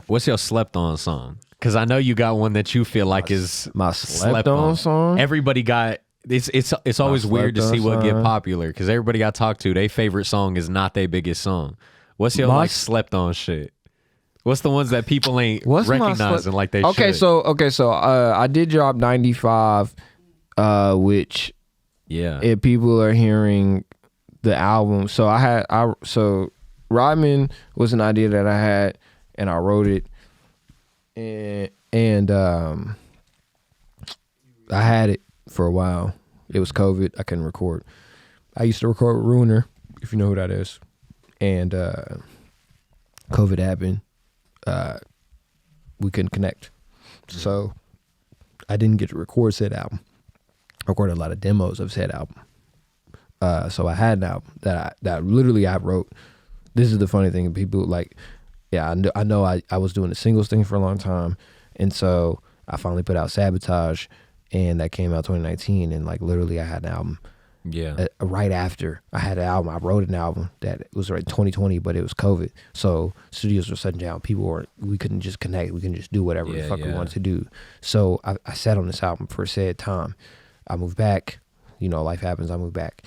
What's your slept on song? Because I know you got one that you feel like is My slept on song. Everybody got it's always weird to slept see on what get song. popular because everybody I talk to, their favorite song is not their biggest song. What's your My like slept on shit? What's the ones that people ain't What's my recognizing like they okay, should? so I did drop 95, which Yeah. if people are hearing the album, so Rodman was an idea that I had and I wrote it, and I had it for a while. It was COVID. I couldn't record. I used to record with Ruiner, if you know who that is. And COVID happened. We couldn't connect. So I didn't get to record said album. I recorded a lot of demos of said album. So I had an album that literally I wrote. This is the funny thing. People like, yeah, I know I was doing the singles thing for a long time. And so I finally put out Sabotage, and that came out 2019. And like literally I had an album. Yeah. Right after I had an album, I wrote an album that was right 2020, but it was COVID. So studios were shutting down. We couldn't just connect. We couldn't just do whatever the fuck we wanted to do. So I sat on this album for a said time. I moved back. You know, life happens. I moved back.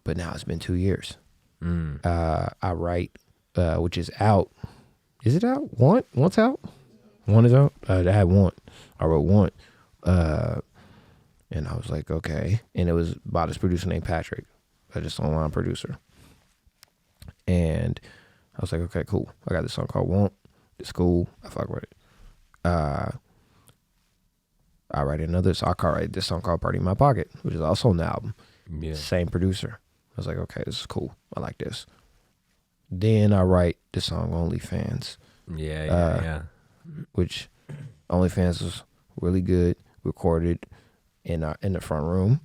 But now it's been 2 years. I write, which is out. Is it out? One's out? One is out? I had one. I wrote one. And I was like, okay. And it was by this producer named Patrick, just an online producer. And I was like, okay, cool. I got this song called Want. It's cool. I fuck with it. I write another, so I write this song called Party in My Pocket, which is also an album. Yeah. Same producer. I was like, okay, this is cool. I like this. Then I write the song ONLYFNZ. Yeah. Which ONLYFNZ was really good. Recorded in the front room.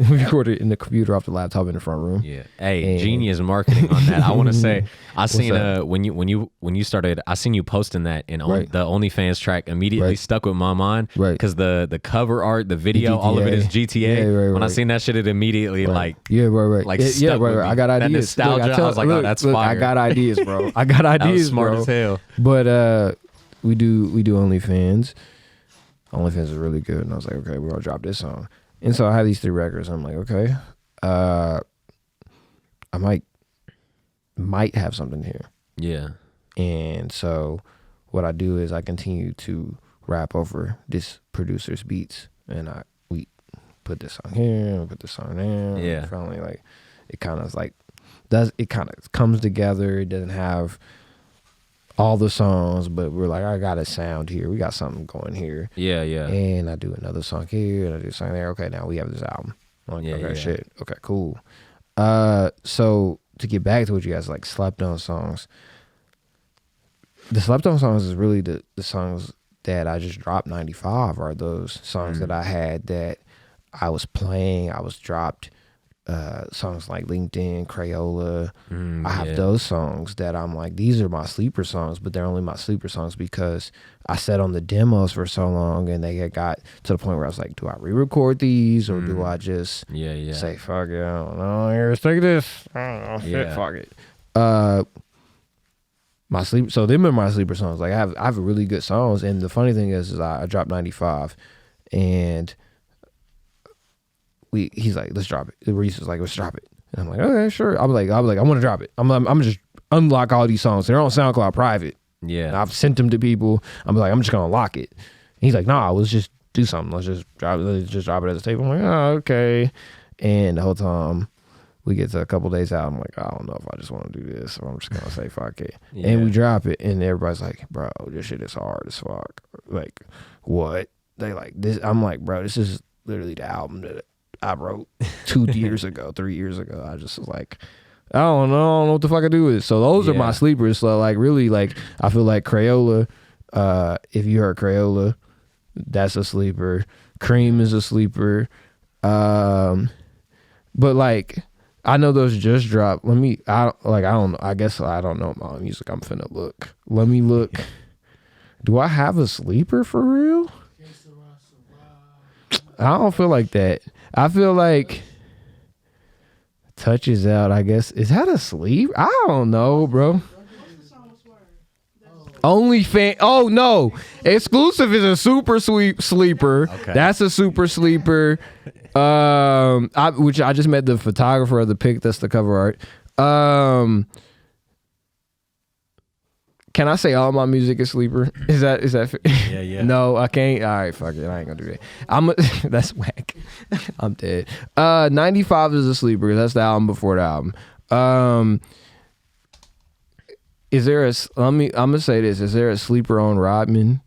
We recorded in the computer off the laptop in the front room. Yeah. Hey, genius marketing on that. I want to say, I seen that? when you started, I seen you posting that, and Right. the OnlyFans track immediately Right. stuck with my mind. Right. Because the cover art, the video, all of it is GTA. Yeah, right, when I right. seen that shit, it immediately like yeah, right. like yeah, stuck with right. me. I got That ideas. nostalgia, Look, I was like, oh, that's look, fire. I got ideas, bro. I got that ideas, was smart bro. as hell. But we do OnlyFans. OnlyFans is really good, and I was like, okay, we're gonna drop this song. And so I have these 3 records. I'm like, okay, I might have something here. Yeah. And so what I do is I continue to rap over this producer's beats, and we put this song here, and put this song there. Yeah. Finally, like it kind of comes together. It doesn't have all the songs, but we're like, I got a sound here. We got something going here. Yeah. And I do another song here, and I do a song there. Okay, now we have this album. I'm like, okay, shit. Okay, cool. So to get back to what you guys like, slept on songs. The slept on songs is really the songs that I just dropped 95 are those songs that I had that I was playing. I was dropped songs like LinkedIn, Crayola. I have those songs that I'm like, these are my sleeper songs, but they're only my sleeper songs because I sat on the demos for so long, and they had got to the point where I was like, do I re-record these, or do I just say, fuck it, I don't know, here, let's take this. I don't know, shit, fuck it. So them are my sleeper songs. Like I have really good songs, and the funny thing is I dropped 95, and he's like, let's drop it. Reese was like, let's drop it. And I'm like, okay, sure. I want to drop it. I'm just unlock all these songs. They're on SoundCloud private. Yeah. And I've sent them to people. I'm like, I'm just gonna lock it. And he's like, nah, let's just do something. Let's just drop it as a tape. I'm like, oh, okay. And the whole time we get to a couple days out, I'm like, I don't know if I just want to do this, or I'm just gonna say fuck it. Yeah. And we drop it, and everybody's like, bro, this shit is hard as fuck. Like, what? They like this. I'm like, bro, this is literally the album that I wrote 3 years ago. I just was like, I don't know what the fuck I do with it. So those are my sleepers. So like really, like I feel like Crayola, if you heard Crayola, that's a sleeper. Cream is a sleeper. But like I know those just dropped. I don't know. I guess I don't know my music. I'm finna look. Let me look. Do I have a sleeper for real? I don't feel like that. I feel like Touches Out, I guess. Is that a sleep? I don't know, bro. OnlyFans. Oh, no. Exclusive is a super sleeper. Okay. That's a super sleeper. Which I just met the photographer of the pic. That's the cover art. Can I say all my music is sleeper? Is that? Yeah. No, I can't. All right, fuck it. I ain't gonna do that. That's whack. I'm dead. 95 is a sleeper. That's the album before the album. Is there a? I'm gonna say this. Is there a sleeper on Rodman?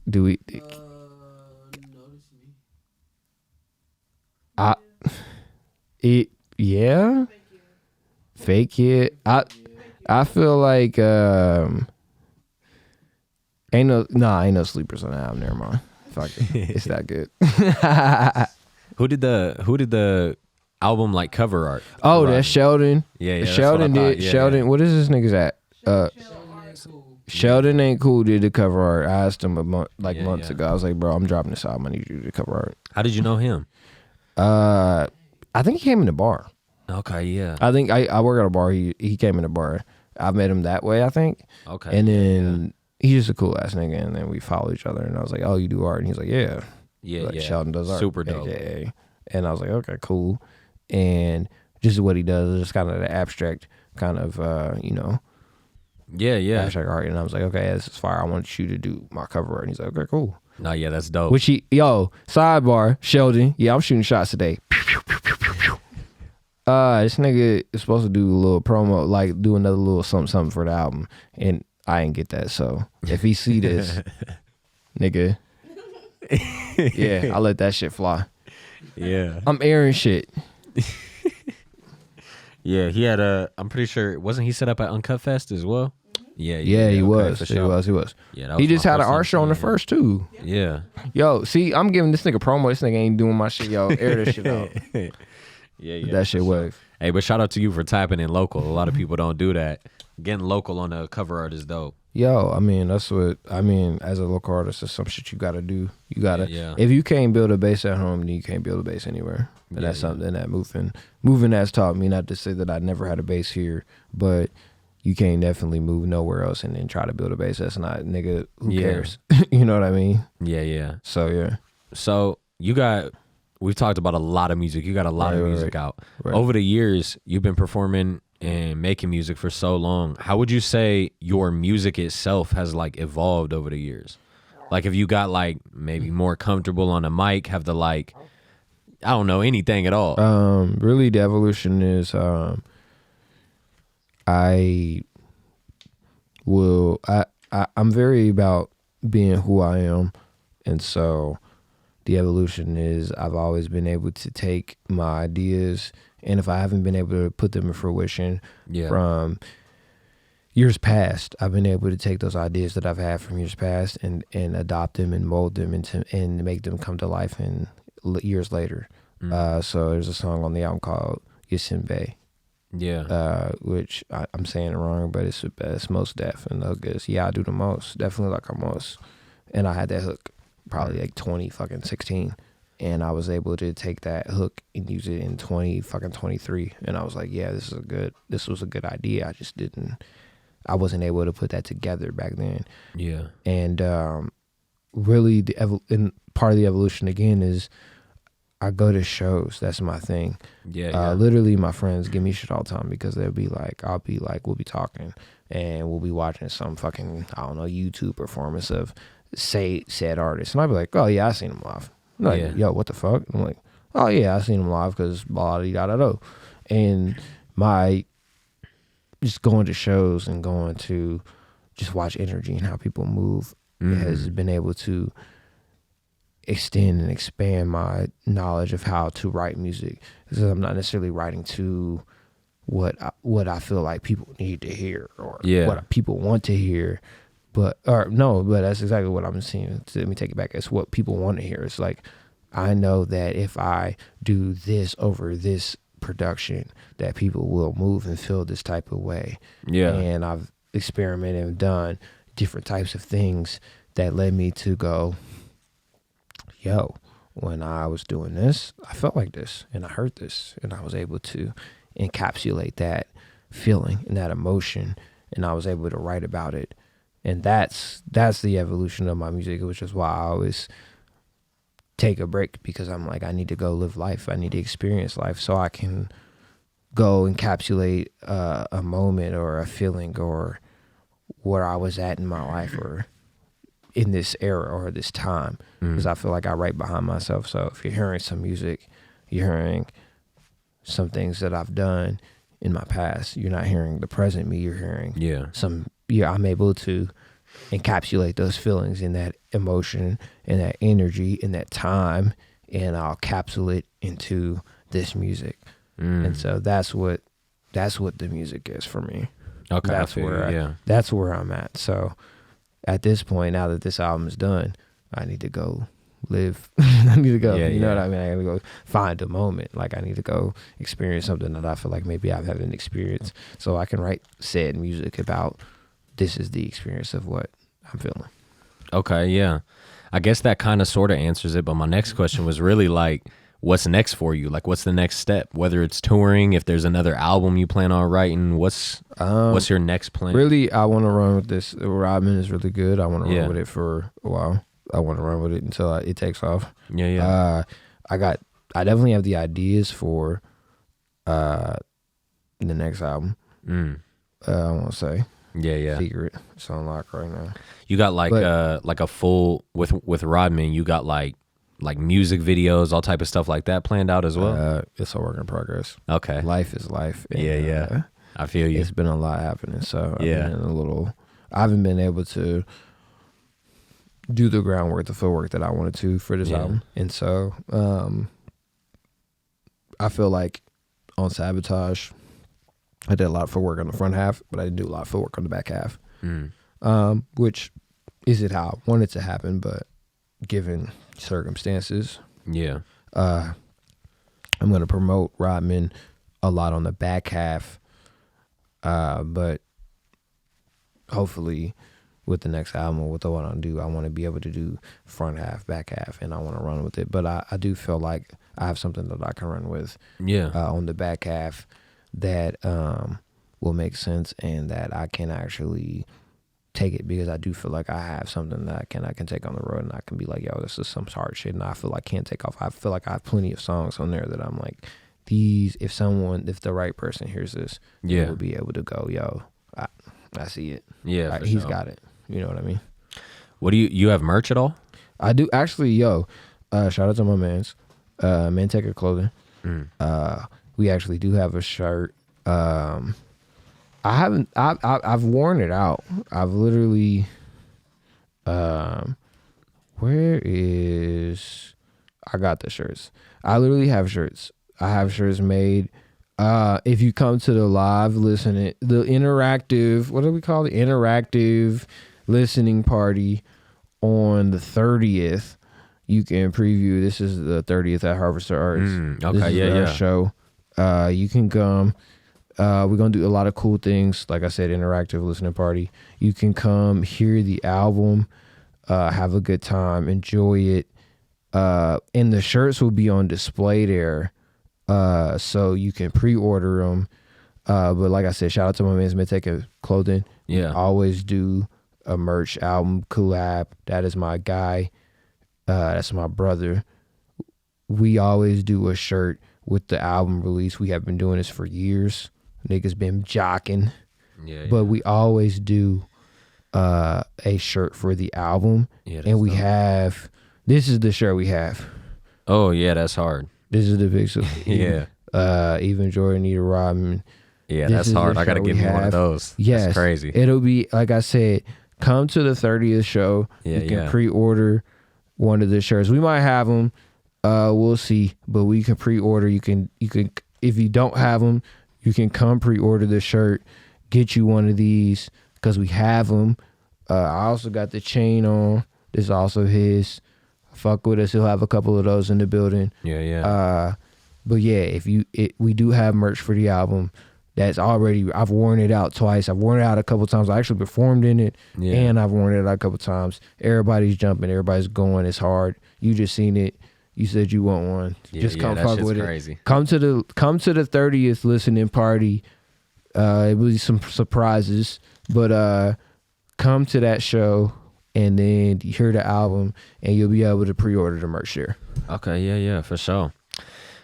Do we? Notice Me. I yeah. Fake it. I feel like ain't no sleepers on the album. Never mind. Fuck it. It's that good. Who did the album like cover art? Oh, that's Sheldon. Yeah, Sheldon did. Yeah, Sheldon. Yeah. What is this nigga's at? Sheldon Ain't Cool did the cover art. I asked him months ago. I was like, bro, I'm dropping this album. I need you to do the cover art. How did you know him? I think he came in the bar. Okay, yeah. I think I work at a bar. He came in the bar. I met him that way, I think. Okay. And then he's just a cool ass nigga. And then we follow each other. And I was like, oh, you do art? And he's like, yeah. Yeah, like, yeah. Sheldon does art. Super dope. AKA. And I was like, okay, cool. And just what he does is just kind of the abstract kind of, Yeah. abstract art. And I was like, okay, this is fire. I want you to do my cover art. And he's like, okay, cool. No, yeah, that's dope. Which sidebar, Sheldon. Yeah, I'm shooting shots today. This nigga is supposed to do a little promo, like do another little something for the album, and I ain't get that. So if he see this, nigga, yeah, I let that shit fly. Yeah, I'm airing shit. Yeah, he had I'm pretty sure, wasn't he set up at Uncut Fest as well? Yeah, he was. For sure. He was. Yeah, that was he just had an first art show on the first too. Yeah. Yo, see, I'm giving this nigga promo. This nigga ain't doing my shit. Yo, air this shit out. Yeah. That shit wave. Hey, but shout out to you for tapping in local. A lot of people don't do that. Getting local on the cover art is dope. Yo, I mean, that's what I mean. As a local artist, that's some shit you gotta do. You gotta. Yeah. If you can't build a base at home, then you can't build a base anywhere. And that's something that moving has taught me. Not to say that I never had a base here, but you can't definitely move nowhere else and then try to build a base. That's not, nigga. Who cares? You know what I mean? Yeah. So yeah. So we've talked about a lot of music. You got a lot of music out. Right. Over the years, you've been performing and making music for so long. How would you say your music itself has like evolved over the years? Like, have you got like maybe more comfortable on a mic? Have the like, I don't know, anything at all? Really, the evolution is I'm very about being who I am, and so the evolution is I've always been able to take my ideas, and if I haven't been able to put them in fruition from years past, I've been able to take those ideas that I've had from years past and adopt them and mold them and make them come to life in years later. So there's a song on the album called Yasimbe. Yeah. Which I'm saying it wrong, but it's most def, and the hook is, I do the most, definitely like I'm most. And I had that hook probably like 2016, and I was able to take that hook and use it in 2023, and I was like, this was a good idea. I wasn't able to put that together back then. Yeah. And really part of the evolution again is I go to shows. That's my thing. Yeah. Literally, my friends give me shit all the time because they'll be like, we'll be talking and we'll be watching some fucking, I don't know, YouTube performance of said artist, and I'll be like, oh yeah, I seen him live. I'm like, yo, what the fuck? I'm like, oh yeah, I seen him live because blah da da da. And my just going to shows and going to just watch energy and how people move has been able to extend and expand my knowledge of how to write music, because I'm not necessarily writing to what I feel like people need to hear or what people want to hear, but that's exactly what I'm seeing. Let me take it back. It's what people want to hear. It's like, I know that if I do this over this production, that people will move and feel this type of way. Yeah. And I've experimented and done different types of things that led me to go, yo, when I was doing this, I felt like this and I heard this, and I was able to encapsulate that feeling and that emotion, and I was able to write about it. And that's the evolution of my music, which is why I always take a break, because I'm like, I need to go live life. I need to experience life so I can go encapsulate a moment or a feeling or where I was at in my life or in this era or this time, because I feel like I write behind myself. So if you're hearing some music, you're hearing some things that I've done in my past. You're not hearing the present me. You're hearing I'm able to encapsulate those feelings and that emotion and that energy and that time and I'll capsule it into this music. Mm. And so that's what the music is for me. Okay, that's where I'm at. So at this point, now that this album is done, I need to go live. I need to go, you know what I mean? I gotta go find a moment. Like I need to go experience something that I feel like maybe I haven't experienced, so I can write said music about this is the experience of what I'm feeling. Okay, yeah. I guess that kind of sort of answers it, but my next question was really like, what's next for you? Like, what's the next step? Whether it's touring, if there's another album you plan on writing, what's your next plan? Really, I want to run with this. RDMN is really good. I want to run with it for a while. I want to run with it until it takes off. Yeah. I definitely have the ideas for the next album. I won't say. Yeah. Secret. It's on lock right now. You got like a full with RDMN. You got like music videos, all type of stuff like that planned out as well. It's a work in progress. Okay. Life is life. And, yeah. I feel you. It's been a lot happening, so I haven't been able to do the groundwork, the footwork that I wanted to for this album, and so I feel like on Sabotage, I did a lot of footwork on the front half, but I didn't do a lot of footwork on the back half, which isn't how I wanted to happen, but given circumstances, I'm going to promote RDMN a lot on the back half, but hopefully with the next album or with what I do, I want to be able to do front half, back half, and I want to run with it. But I do feel like I have something that I can run with on the back half that will make sense and that I can actually take it, because I do feel like I have something that I can take on the road and I can be like, yo, this is some hard shit and I feel like I can't take off. I feel like I have plenty of songs on there that I'm like, if the right person hears this, they will be able to go, yo, I see it. Yeah, he's got it. You know what I mean? What do you have merch at all? I do actually, shout out to my man's Manteca Clothing. We actually do have a shirt. I've worn it out. I've literally I got the shirts. I literally have shirts. I have shirts made. If you come to the live listening, the interactive, what do we call it? Interactive listening party on the 30th, you can preview. This is the 30th at Harvester Arts. Okay, our show. You can come. We're going to do a lot of cool things. Like I said, interactive listening party. You can come hear the album, have a good time, enjoy it. And the shirts will be on display there. So you can pre-order them. But like I said, shout out to my man's Mixtape Clothing. Yeah. Always do a merch album collab. That is my guy. That's my brother. We always do a shirt with the album release. We have been doing this for years. Niggas been jocking. But we always do a shirt for the album. And we have, this is the shirt we have. Oh yeah, that's hard. This is the picture. Even Jordan need a RDMN. Yeah, that's hard. I gotta give me one of those. Yes, that's crazy. It'll be, like I said, come to the 30th show. You can pre-order one of the shirts. We might have them. We'll see, but we can pre-order. You can if you don't have them, you can come pre-order the shirt. Get you one of these because we have them. I also got the chain on. This is also his. Fuck with us. He'll have a couple of those in the building. But yeah, we do have merch for the album. That's already, I've worn it out twice. I've worn it out a couple times. I actually performed in it, and I've worn it out a couple times. Everybody's jumping. Everybody's going. It's hard. You just seen it. You said you want one. Just come fuck with crazy. It. Come to the 30th listening party. It will be some surprises, but come to that show and then you hear the album, and you'll be able to pre-order the merch there. Okay, yeah, for sure.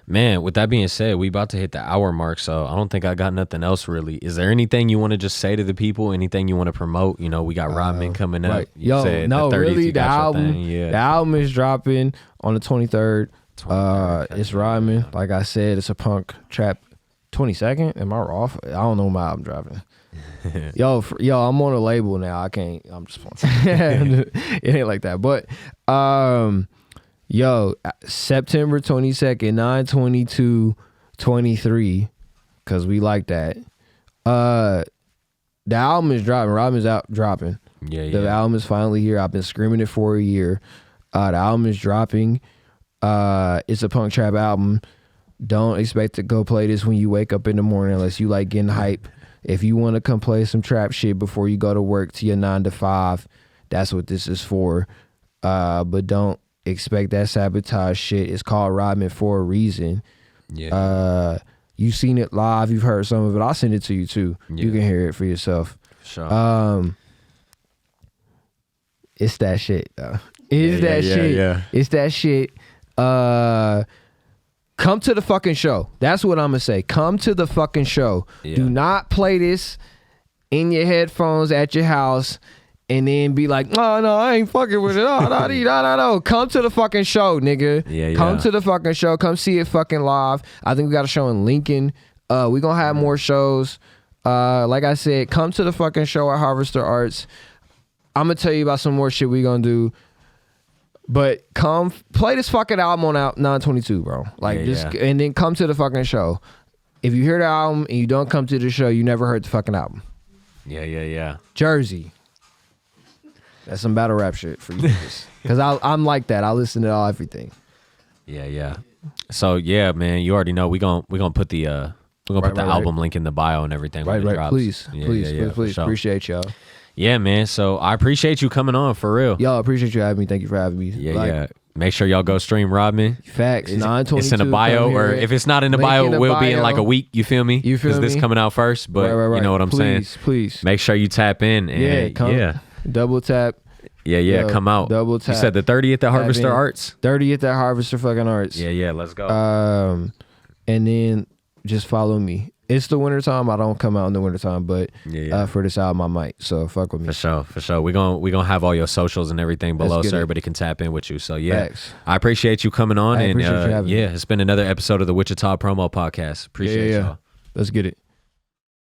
Man, with that being said, we about to hit the hour mark, so I don't think I got nothing else really. Is there anything you want to just say to the people? Anything you want to promote? You know, we got RDMN coming up. Right. Yo, no, the 30th, really, the album is dropping on the 23rd. It's RDMN. Like I said, it's a punk trap. 22nd? Am I off? I don't know my album dropping. Yo, I'm on a label now. I'm just playing. It ain't like that. But Yo, September 22nd, 9/22/23, because we like that. The album is dropping. Robin's out dropping. Yeah, The album is finally here. I've been screaming it for a year. The album is dropping. It's a punk trap album. Don't expect to go play this when you wake up in the morning unless you like getting hype. If you want to come play some trap shit before you go to work to your 9 to 5, that's what this is for. But don't expect that sabotage shit. It's called Robin for a reason. Yeah. You've seen it live. You've heard some of it. I'll send it to you too. Yeah. You can hear it for yourself. Sure. It's that shit though. It's that shit. Yeah. It's that shit. Come to the fucking show. That's what I'm gonna say. Come to the fucking show. Yeah. Do not play this in your headphones at your house and then be like, oh no, I ain't fucking with it. Oh, no. Come to the fucking show, nigga. Yeah. Come to the fucking show. Come see it fucking live. I think we got a show in Lincoln. We gonna have more shows. Like I said, come to the fucking show at Harvester Arts. I'm gonna tell you about some more shit we gonna do. But come play this fucking album on out 9/22, bro. And then come to the fucking show. If you hear the album and you don't come to the show, you never heard the fucking album. Yeah. Jersey. That's some battle rap shit for you niggas. Cause I'm like that. I listen to everything. Yeah. So yeah, man, you already know we gonna put the album link in the bio and everything. when it drops. Please. For sure. Appreciate y'all. Yeah, man. So I appreciate you coming on for real. Y'all appreciate you having me. Thank you for having me. Yeah. Make sure y'all go stream Rodman. Facts. 9/22. It's in the bio, or if it's not in the bio, it will be in like a week. You feel me? You feel me? Because this coming out first, but Right. you know what I'm saying. Please. Make sure you tap in. And Double tap. Yeah. Come out. Double tap. You said the 30th at Harvester in. Arts. 30th at Harvester fucking Arts. Yeah. Let's go. And then just follow me. It's the wintertime. I don't come out in the wintertime, but for this album I might. So fuck with me. For sure. We're gonna have all your socials and everything below so everybody can tap in with you. So yeah. Facts. I appreciate you coming on. I appreciate you having me. It's been another episode of the Wichita Promo Podcast. Appreciate y'all. Let's get it.